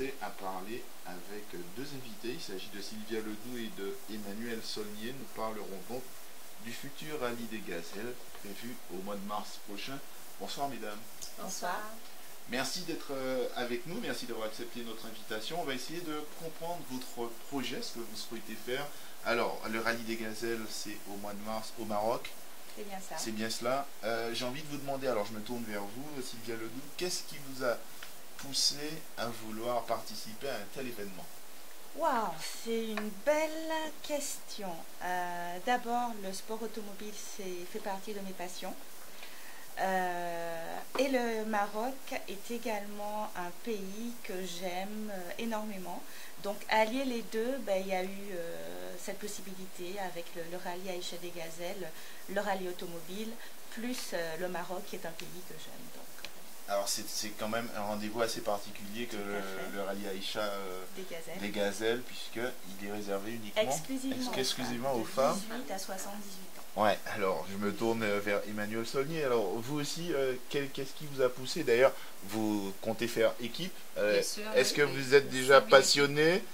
commencer à parler avec deux invités. Il s'agit de Sylvia Ledoux et de Emmanuel Saulnier. Nous parlerons donc du futur rallye des gazelles prévu au mois de mars prochain. Bonsoir mesdames. Bonsoir. Merci d'être avec nous, merci d'avoir accepté notre invitation. On va essayer de comprendre votre projet, ce que vous souhaitez faire. Alors, le rallye des gazelles, c'est au mois de mars au Maroc. C'est bien ça. C'est bien cela. J'ai envie de vous demander, alors je me tourne vers vous, Sylvia Ledoux, qu'est-ce qui vous a poussé à vouloir participer à un tel événement? Waouh, c'est une belle question. D'abord, le sport automobile fait partie de mes passions. Et le Maroc est également un pays que j'aime énormément. Donc, allier les deux, il y a eu cette possibilité avec le rallye Aïcha des Gazelles, le rallye automobile, plus le Maroc qui est un pays que j'aime. Alors c'est quand même un rendez-vous assez particulier que le rallye Aïcha des Gazelles, puisqu'il est réservé uniquement exclusivement aux femmes. 18 à 78 ans. Ouais, alors je me tourne vers Emmanuel Saulnier. Alors vous aussi, qu'est-ce qui vous a poussé? D'ailleurs, vous comptez faire équipe. Est-ce que vous êtes déjà passionné?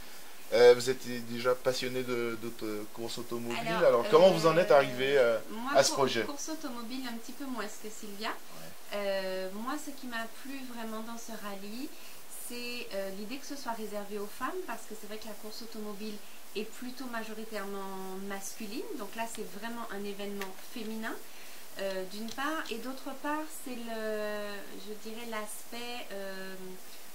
Vous êtes déjà passionné d'autres courses automobiles. Alors comment vous en êtes arrivé à ce projet? Course automobile un petit peu moins que Sylvia. Moi, ce qui m'a plu vraiment dans ce rallye, c'est l'idée que ce soit réservé aux femmes, parce que c'est vrai que la course automobile est plutôt majoritairement masculine. Donc là, c'est vraiment un événement féminin, d'une part. Et d'autre part, c'est je dirais, l'aspect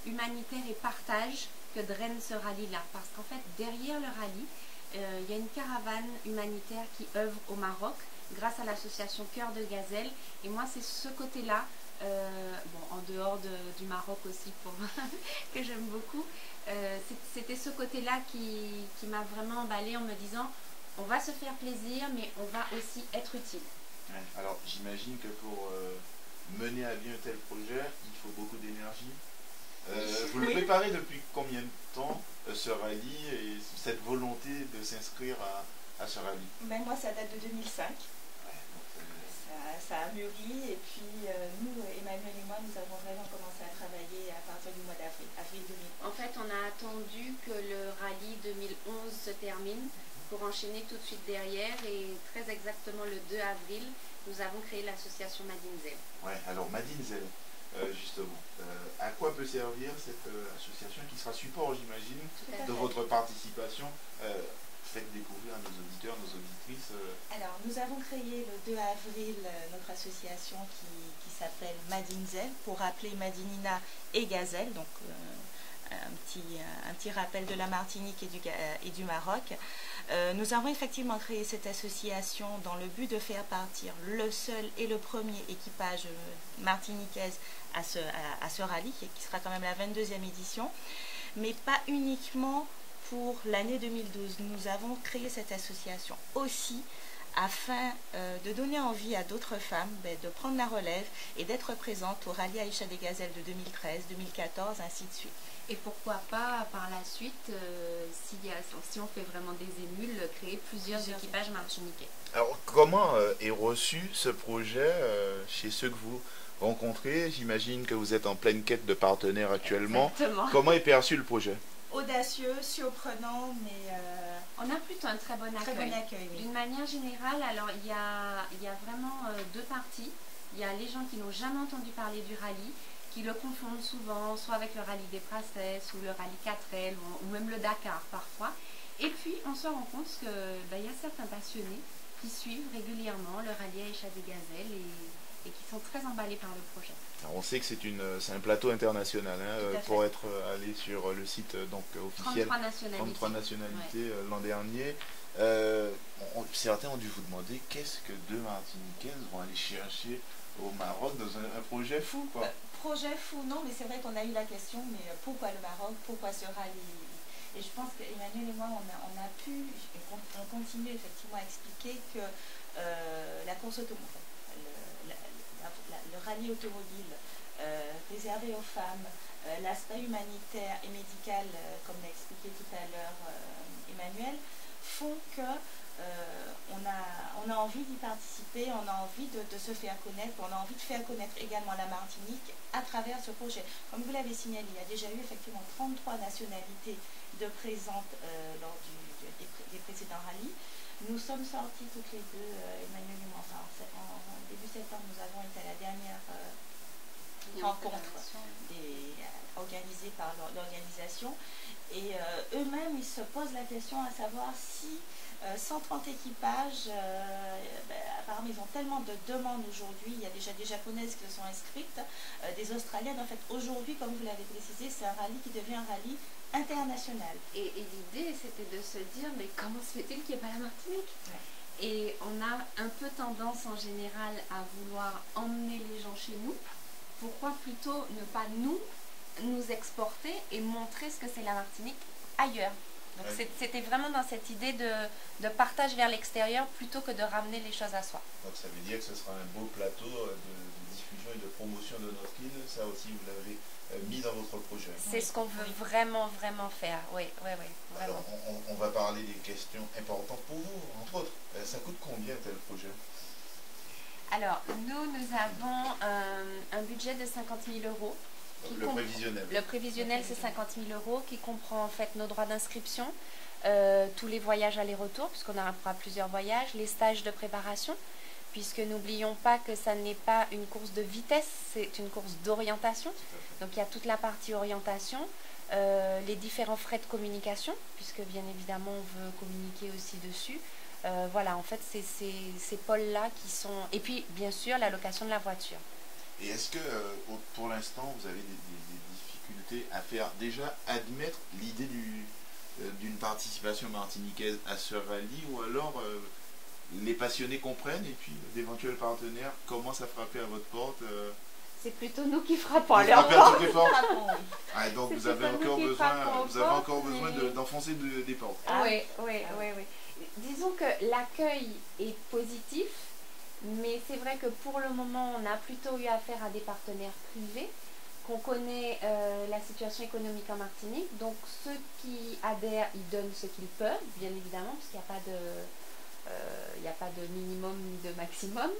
humanitaire et partage que draine ce rallye-là. Parce qu'en fait, derrière le rallye, il y a une caravane humanitaire qui œuvre au Maroc, grâce à l'association Cœur de Gazelle. Et moi, c'est ce côté-là, en dehors du Maroc aussi, que j'aime beaucoup, c'était ce côté-là qui m'a vraiment emballée en me disant, on va se faire plaisir, mais on va aussi être utile. Alors, j'imagine que pour mener à bien un tel projet, il faut beaucoup d'énergie. Vous le préparez depuis combien de temps, ce rallye, et cette volonté de s'inscrire à ce rallye? Moi, ça date de 2005. Ça a mûri, et puis nous, Emmanuel et moi, nous avons vraiment commencé à travailler à partir du mois d'avril, avril 2000. En fait, on a attendu que le rallye 2011 se termine pour enchaîner tout de suite derrière, et très exactement le 2 avril, nous avons créé l'association Madinzel. Ouais, alors Madinzel, justement, à quoi peut servir cette association qui sera support, j'imagine, de votre participation? Faites découvrir à nos auditeurs, nos auditrices. Alors, nous avons créé le 2 avril notre association qui s'appelle Madinzel, pour rappeler Madinina et Gazelle, donc un petit rappel de la Martinique et du Maroc. Nous avons effectivement créé cette association dans le but de faire partir le seul et le premier équipage martiniquaise à ce rallye, qui sera quand même la 22e édition, mais pas uniquement pour l'année 2012. Nous avons créé cette association aussi afin de donner envie à d'autres femmes de prendre la relève et d'être présentes au rallye Aïcha des Gazelles de 2013, 2014, ainsi de suite. Et pourquoi pas, par la suite, si on fait vraiment des émules, créer plusieurs équipages martiniquais. Alors, comment est reçu ce projet chez ceux que vous rencontrez? J'imagine que vous êtes en pleine quête de partenaires actuellement. Exactement. Comment est perçu le projet? Audacieux, surprenant, mais on a plutôt un très bon accueil. Oui. D'une manière générale, alors il y a vraiment deux parties. Il y a les gens qui n'ont jamais entendu parler du rallye, qui le confondent souvent, soit avec le rallye des Princesses, ou le rallye 4L, ou même le Dakar parfois. Et puis on se rend compte qu'il y a certains passionnés qui suivent régulièrement le rallye Aïcha des Gazelles et qui sont très emballés par le projet. Alors on sait que c'est un plateau international, pour être allé sur le site officiel. 33 nationalités l'an dernier. Certains ont dû vous demander qu'est-ce que deux Martiniquaises vont aller chercher au Maroc dans un projet fou, quoi. Projet fou, non, mais c'est vrai qu'on a eu la question, mais pourquoi le Maroc, pourquoi ce rallye? Et je pense qu'Emmanuel et moi, on a pu, on continue effectivement à expliquer que la course automobile, le rallye automobile réservé aux femmes, l'aspect humanitaire et médical, comme l'a expliqué tout à l'heure Emmanuel, font que on a envie d'y participer, on a envie de se faire connaître, on a envie de faire connaître également la Martinique à travers ce projet. Comme vous l'avez signalé, il y a déjà eu effectivement 33 nationalités de présentes lors des précédents rallyes. Nous sommes sortis toutes les deux, Emmanuel et moi, en début septembre, nous avons été à la dernière rencontre organisée par l'organisation. Et eux-mêmes, ils se posent la question à savoir si 130 équipages, apparemment ils ont tellement de demandes aujourd'hui, il y a déjà des Japonaises qui se sont inscrites, des Australiennes. En fait, aujourd'hui, comme vous l'avez précisé, c'est un rallye qui devient un rallye international. Et l'idée, c'était de se dire, mais comment se fait-il qu'il n'y ait pas la Martinique? Et on a un peu tendance en général à vouloir emmener les gens chez nous. Pourquoi plutôt ne pas nous exporter et montrer ce que c'est la Martinique ailleurs? Donc c'était vraiment dans cette idée de partage vers l'extérieur plutôt que de ramener les choses à soi. Donc ça veut dire que ce sera un beau plateau de diffusion et de promotion de notre île. Ça aussi, vous l'avez mis dans votre projet. C'est ce qu'on veut vraiment faire. Oui, vraiment. Alors, on va parler des questions importantes pour vous, entre autres. Ça coûte combien tel projet? Alors, nous avons un budget de 50 000 €. Le prévisionnel. Le prévisionnel, c'est 50 000 € qui comprend en fait nos droits d'inscription, tous les voyages aller-retour, puisqu'on aura plusieurs voyages, les stages de préparation, puisque n'oublions pas que ça n'est pas une course de vitesse, c'est une course d'orientation. Donc il y a toute la partie orientation, les différents frais de communication, puisque bien évidemment on veut communiquer aussi dessus. Voilà, en fait, c'est ces pôles-là qui sont... Et puis, bien sûr, la location de la voiture. Et est-ce que, pour l'instant, vous avez des difficultés à faire déjà admettre l'idée d'une participation martiniquaise à ce rallye, ou alors les passionnés comprennent et puis d'éventuels partenaires commencent à frapper à votre porte C'est plutôt nous qui frappons à leur porte. Donc vous avez encore besoin d'enfoncer des portes. Oui. Disons que l'accueil est positif, mais c'est vrai que pour le moment, on a plutôt eu affaire à des partenaires privés, qu'on connaît la situation économique en Martinique. Donc ceux qui adhèrent, ils donnent ce qu'ils peuvent, bien évidemment, parce qu'il n'y a pas de minimum ni de maximum.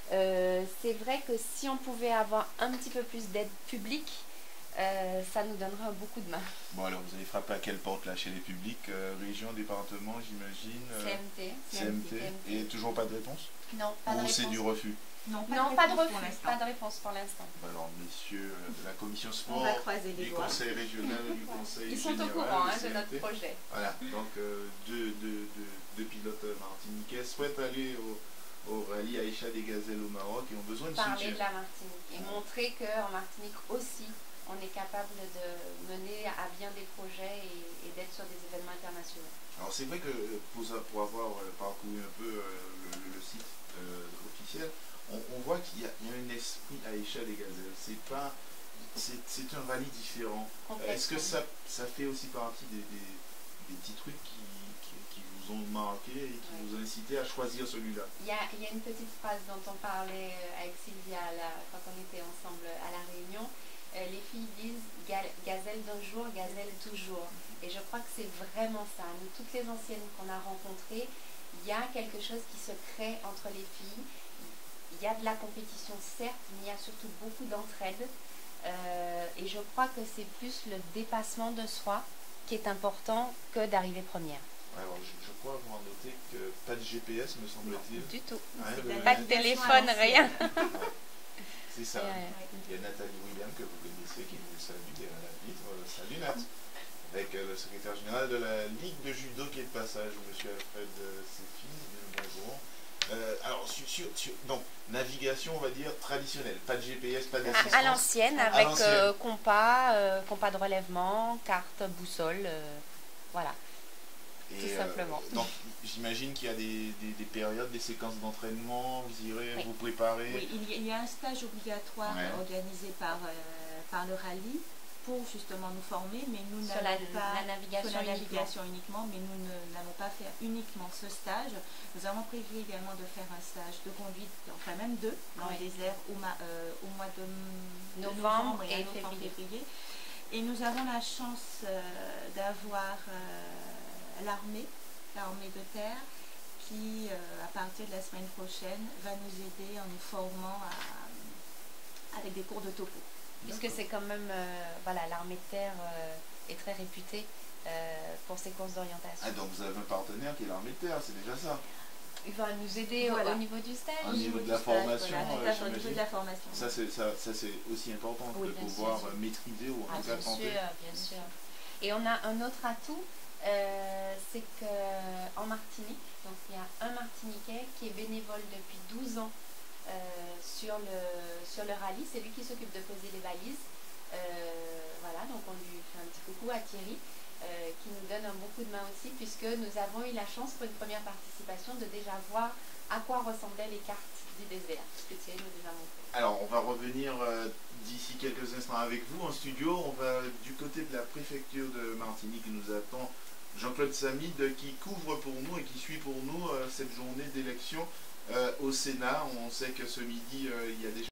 C'est vrai que si on pouvait avoir un petit peu plus d'aide publique, ça nous donnerait beaucoup de main. Bon, alors vous avez frappé à quelle porte là? Chez les publics, région, département, j'imagine? CMT. Et toujours pas de réponse? Non, pas de réponse. Ou c'est du refus? Non, pas de refus, pas de réponse pour l'instant. Alors, messieurs de la commission sport, on va croiser les du doigts. conseil régional, du conseil Ils sont général, au courant de notre projet. Voilà, donc deux pilotes martiniquais souhaitent aller au rallye Aïcha des Gazelles au Maroc et ont besoin de soutien. Parler de la Martinique et montrer qu'en Martinique aussi, on est capable de mener à bien des projets et d'être sur des événements internationaux. Alors c'est vrai que pour avoir parcouru un peu le site officiel, on voit qu'il y a un esprit Aïcha des Gazelles. C'est un rallye différent. Est-ce que ça fait aussi partie des petits trucs qui vous ont marqué et qui vous ont incité à choisir celui-là? Il y a une petite phrase dont on parlait avec Sylvia quand on était ensemble à La Réunion. Les filles disent gazelle d'un jour, gazelle toujours. Et je crois que c'est vraiment ça. Nous, toutes les anciennes qu'on a rencontrées, il y a quelque chose qui se crée entre les filles. Il y a de la compétition, certes, mais il y a surtout beaucoup d'entraide. Et je crois que c'est plus le dépassement de soi qui est important que d'arriver première. Alors, je crois avoir noté que pas de GPS, me semble-t-il. Du tout. Pas de téléphone, rien. C'est ça. Il y a Nathalie William que vous connaissez qui vous salue derrière la vitre. Salut Nat. Avec le secrétaire général de la Ligue de judo qui est de passage, M. Alfred Séfis. Bonjour. Alors, donc, navigation, on va dire, traditionnelle. Pas de GPS, pas d'assistance. À l'ancienne, avec compas de relèvement, carte, boussole, voilà. Tout simplement. Donc, j'imagine qu'il y a des périodes, des séquences d'entraînement, vous irez vous préparer. Oui, il y a un stage obligatoire organisé par le rallye pour justement nous former, mais nous n'avons pas la navigation uniquement, mais nous n'allons pas faire uniquement ce stage. Nous avons prévu également de faire un stage de conduite, enfin même deux, dans le désert au mois de novembre et février. Et nous avons la chance d'avoir l'armée de terre qui, à partir de la semaine prochaine, va nous aider en nous formant avec des cours de topo. Puisque c'est quand même, voilà, l'armée de terre est très réputée pour ses courses d'orientation. Ah, donc vous avez un partenaire qui est l'armée de terre, c'est déjà ça. Il va nous aider au niveau du stage. Au niveau de la formation, au niveau de la formation. Ça c'est aussi important de pouvoir maîtriser ou en tout cas tenter. Bien sûr. Et on a un autre atout, c'est qu'en Martinique, donc il y a un Martiniquais qui est bénévole depuis 12 ans sur le rallye. C'est lui qui s'occupe de poser les valises. Voilà, donc on lui fait un petit coucou à Thierry. Qui nous donne un bon coup de main aussi, puisque nous avons eu la chance pour une première participation de déjà voir à quoi ressemblaient les cartes du désert, que Thierry nous a montré. Alors on va revenir d'ici quelques instants avec vous en studio. On va du côté de la préfecture de Martinique, nous attend Jean-Claude Samid qui couvre pour nous et qui suit pour nous cette journée d'élection au Sénat. On sait que ce midi il y a des